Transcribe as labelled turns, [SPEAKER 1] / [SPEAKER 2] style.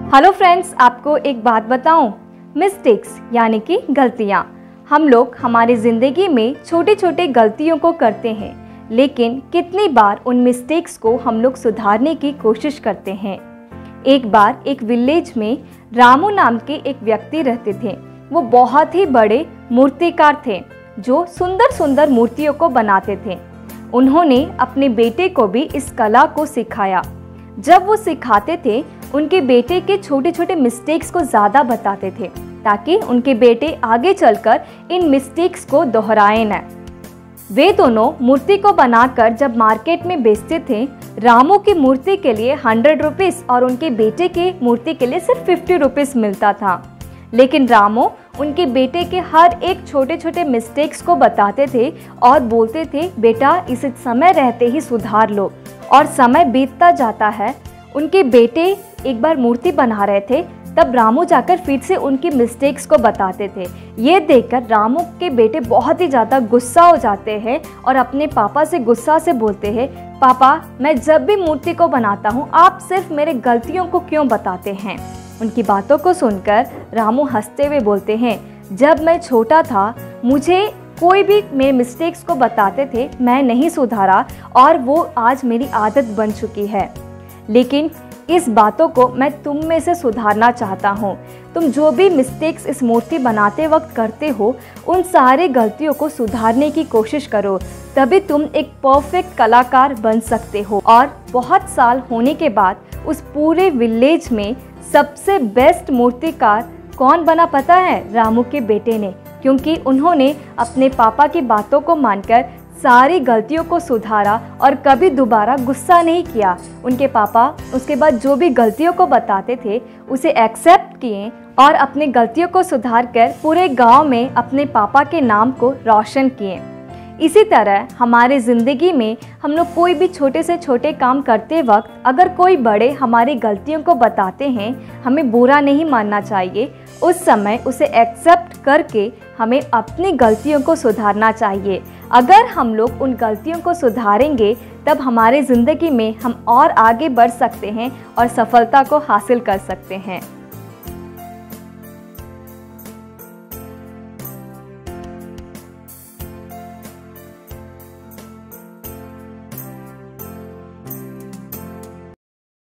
[SPEAKER 1] Hello friends, आपको एक बात बताऊं। मिस्टेक्स यानी कि गलतियां। हम लोग हमारी ज़िंदगी में छोटे छोटे गलतियों को करते हैं, लेकिन कितनी बार उन मिस्टेक्स को हम लोग सुधारने की कोशिश करते हैं। एक बार एक विलेज में रामू नाम के एक व्यक्ति रहते थे। वो बहुत ही बड़े मूर्तिकार थे जो सुंदर सुंदर मूर्तियों को बनाते थे। उन्होंने अपने बेटे को भी इस कला को सिखाया। जब वो सिखाते थे, उनके बेटे के छोटे छोटे मिस्टेक्स को ज़्यादा बताते थे ताकि उनके बेटे आगे चलकर इन मिस्टेक्स को दोहराए न। वे दोनों मूर्ति को बनाकर जब मार्केट में बेचते थे, रामू की मूर्ति के लिए 100 रुपीज़ और उनके बेटे के मूर्ति के लिए सिर्फ 50 रुपीज़ मिलता था। लेकिन रामू उनके बेटे के हर एक छोटे छोटे मिस्टेक्स को बताते थे और बोलते थे, बेटा इसे समय रहते ही सुधार लो। और समय बीतता जाता है। उनके बेटे एक बार मूर्ति बना रहे थे, तब रामू जाकर फिर से उनकी मिस्टेक्स को बताते थे। ये देखकर रामू के बेटे बहुत ही ज़्यादा गुस्सा हो जाते हैं और अपने पापा से गुस्सा से बोलते हैं, पापा मैं जब भी मूर्ति को बनाता हूँ आप सिर्फ मेरे गलतियों को क्यों बताते हैं। उनकी बातों को सुनकर रामू हंसते हुए बोलते हैं, जब मैं छोटा था मुझे कोई भी मेरे मिस्टेक्स को बताते थे, मैं नहीं सुधारा और वो आज मेरी आदत बन चुकी है। लेकिन इस बातों को मैं तुम में से सुधारना चाहता हूँ। तुम जो भी मिस्टेक्स इस मूर्ति बनाते वक्त करते हो, उन सारे गलतियों को सुधारने की कोशिश करो, तभी तुम एक परफेक्ट कलाकार बन सकते हो। और बहुत साल होने के बाद उस पूरे विलेज में सबसे बेस्ट मूर्तिकार कौन बना पता है? रामू के बेटे ने, क्योंकि उन्होंने अपने पापा की बातों को मानकर सारी गलतियों को सुधारा और कभी दोबारा गुस्सा नहीं किया। उनके पापा उसके बाद जो भी गलतियों को बताते थे उसे एक्सेप्ट किए और अपनी गलतियों को सुधार कर पूरे गांव में अपने पापा के नाम को रोशन किए। इसी तरह हमारे ज़िंदगी में हम लोग कोई भी छोटे से छोटे काम करते वक्त अगर कोई बड़े हमारी गलतियों को बताते हैं, हमें बुरा नहीं मानना चाहिए। उस समय उसे एक्सेप्ट करके हमें अपनी गलतियों को सुधारना चाहिए। अगर हम लोग उन गलतियों को सुधारेंगे, तब हमारे ज़िंदगी में हम और आगे बढ़ सकते हैं और सफलता को हासिल कर सकते हैं।